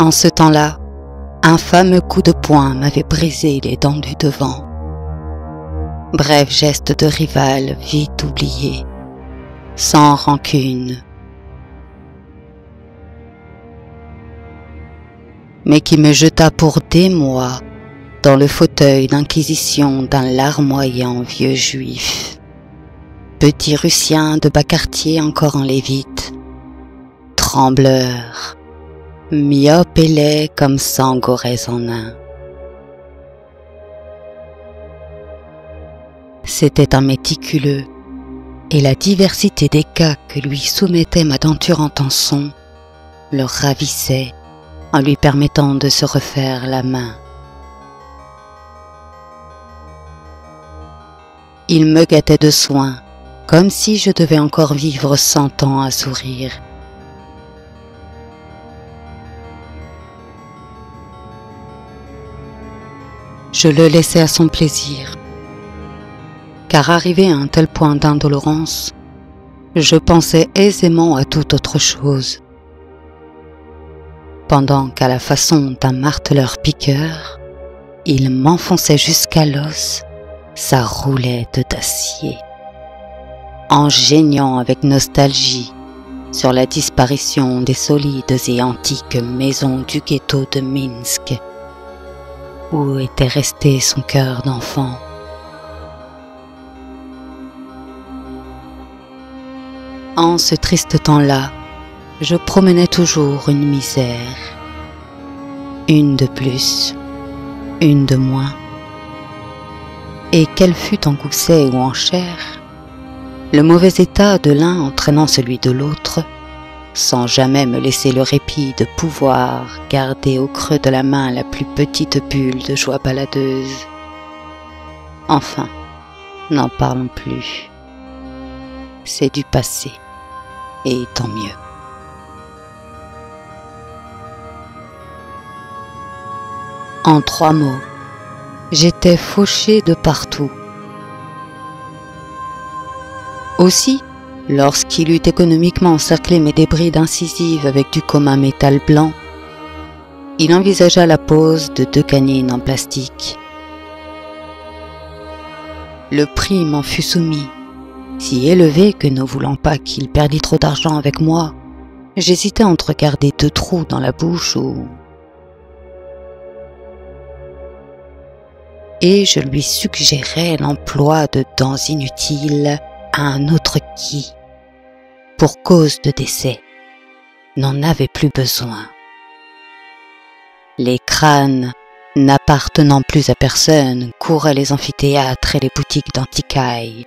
En ce temps-là, un fameux coup de poing m'avait brisé les dents du devant. Bref geste de rival vite oublié, sans rancune, mais qui me jeta pour des mois dans le fauteuil d'inquisition d'un larmoyant vieux juif, petit Russien de bas quartier encore en lévite, trembleur, myope et laid comme 100 Gorès en un. C'était un méticuleux, et la diversité des cas que lui soumettait ma denture en tenson le ravissait en lui permettant de se refaire la main. Il me gâtait de soins, comme si je devais encore vivre 100 ans à sourire. Je le laissais à son plaisir, car arrivé à un tel point d'indolence, je pensais aisément à toute autre chose. Pendant qu'à la façon d'un marteleur-piqueur, il m'enfonçait jusqu'à l'os sa roulette d'acier, en geignant avec nostalgie sur la disparition des solides et antiques maisons du ghetto de Minsk, où était resté son cœur d'enfant. En ce triste temps-là, je promenais toujours une misère, une de plus, une de moins, et qu'elle fût en gousset ou en chair, le mauvais état de l'un entraînant celui de l'autre, sans jamais me laisser le répit de pouvoir garder au creux de la main la plus petite bulle de joie baladeuse. Enfin, n'en parlons plus. C'est du passé, et tant mieux. En 3 mots, j'étais fauché de partout. Aussi, lorsqu'il eut économiquement encerclé mes débris d'incisives avec du commun métal blanc, il envisagea la pose de 2 canines en plastique. Le prix m'en fut soumis, si élevé que ne voulant pas qu'il perdît trop d'argent avec moi, j'hésitais entre garder 2 trous dans la bouche ou... Et je lui suggérais l'emploi de dents inutiles à un autre qui, pour cause de décès, n'en avait plus besoin. Les crânes, n'appartenant plus à personne, couraient les amphithéâtres et les boutiques d'antiquailles.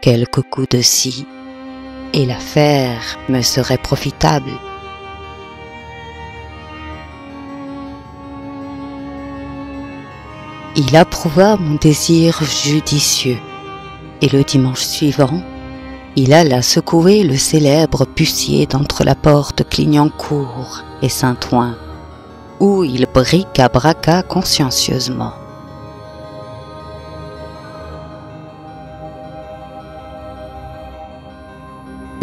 Quelques coups de scie, et l'affaire me serait profitable. Il approuva mon désir judicieux, et le dimanche suivant, il alla secouer le célèbre Pucier d'entre la porte Clignancourt et Saint-Ouen, où il bric-à-braqua consciencieusement.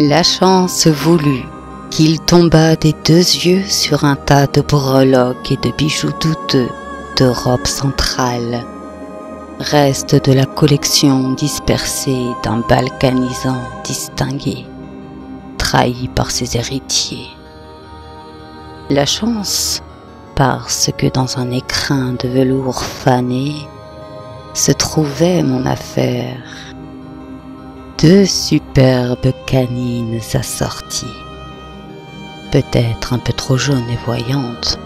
La chance voulut qu'il tombât des 2 yeux sur un tas de breloques et de bijoux douteux d'Europe centrale, reste de la collection dispersée d'un balkanisant distingué, trahi par ses héritiers. La chance, parce que dans un écrin de velours fané se trouvait mon affaire, 2 superbes canines assorties, peut-être un peu trop jaunes et voyantes,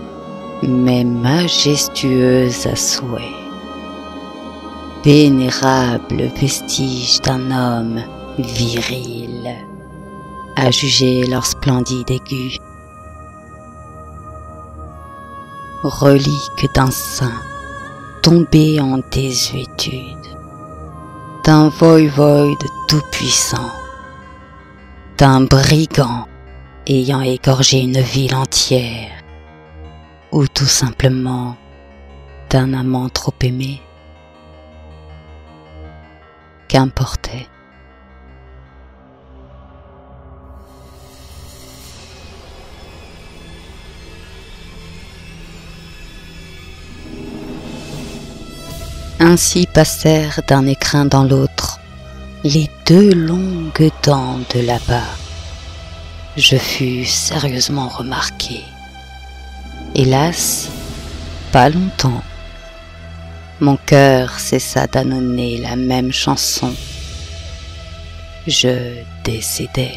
mais majestueuses à souhait. Vénérable vestige d'un homme viril, à juger leur splendide aigu. Relique d'un saint tombé en désuétude, d'un voïvode tout-puissant, d'un brigand ayant égorgé une ville entière, ou tout simplement d'un amant trop aimé. Qu'importait. Ainsi passèrent d'un écrin dans l'autre les 2 longues dents de là-bas. Je fus sérieusement remarqué. Hélas, pas longtemps. Mon cœur cessa d'annoncer la même chanson. Je décédai.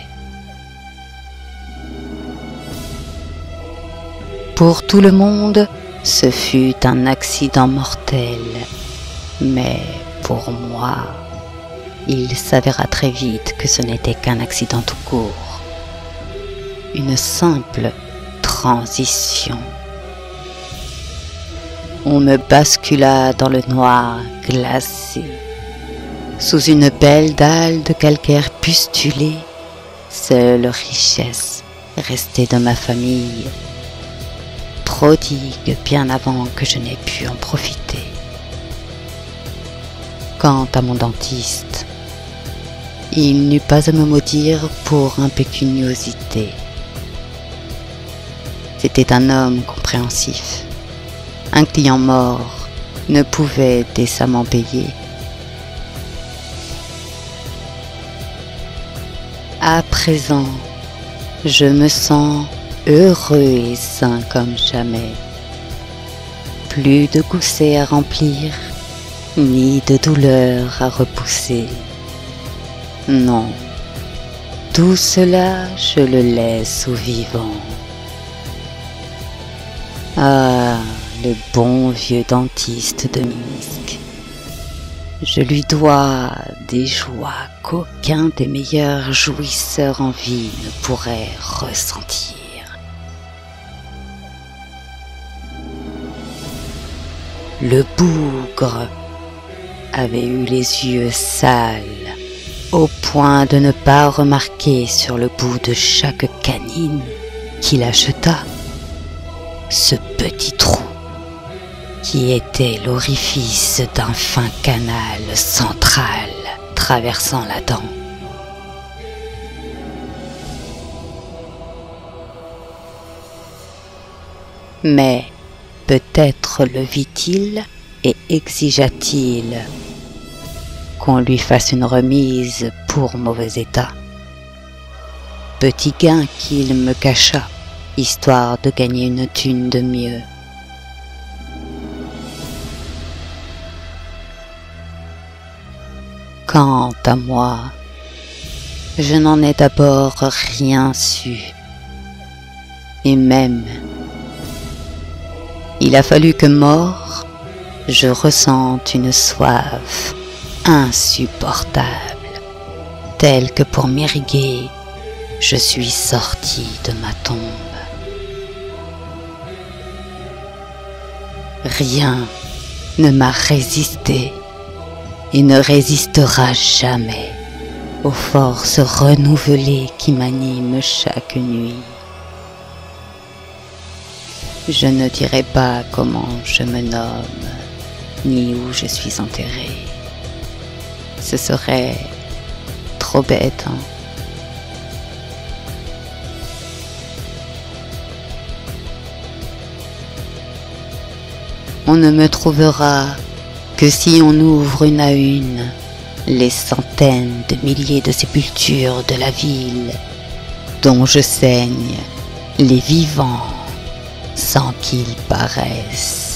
Pour tout le monde, ce fut un accident mortel, mais pour moi, il s'avéra très vite que ce n'était qu'un accident tout court, une simple transition. On me bascula dans le noir glacé, sous une belle dalle de calcaire pustulé, seule richesse restée de ma famille, prodigue bien avant que je n'ai pu en profiter. Quant à mon dentiste, il n'eut pas à me maudire pour impécuniosité. C'était un homme compréhensif. Un client mort ne pouvait décemment payer. À présent, je me sens heureux et sain comme jamais. Plus de goussets à remplir, ni de douleur à repousser. Non, tout cela je le laisse aux vivants. Ah, le bon vieux dentiste de Minsk. Je lui dois des joies qu'aucun des meilleurs jouisseurs en vie ne pourrait ressentir. Le bougre avait eu les yeux sales, au point de ne pas remarquer sur le bout de chaque canine qu'il acheta ce petit trou qui était l'orifice d'un fin canal central traversant la dent. Mais peut-être le vit-il et exigea-t-il qu'on lui fasse une remise pour mauvais état. Petit gain qu'il me cacha, histoire de gagner une thune de mieux. Quant à moi, je n'en ai d'abord rien su. Et même, il a fallu que mort, je ressente une soif insupportable, telle que pour m'irriguer, je suis sorti de ma tombe. Rien ne m'a résisté et ne résistera jamais aux forces renouvelées qui m'animent chaque nuit. Je ne dirai pas comment je me nomme, ni où je suis enterré. Ce serait trop bête, hein? On ne me trouvera que si on ouvre une à une les centaines de milliers de sépultures de la ville dont je saigne les vivants sans qu'ils paraissent.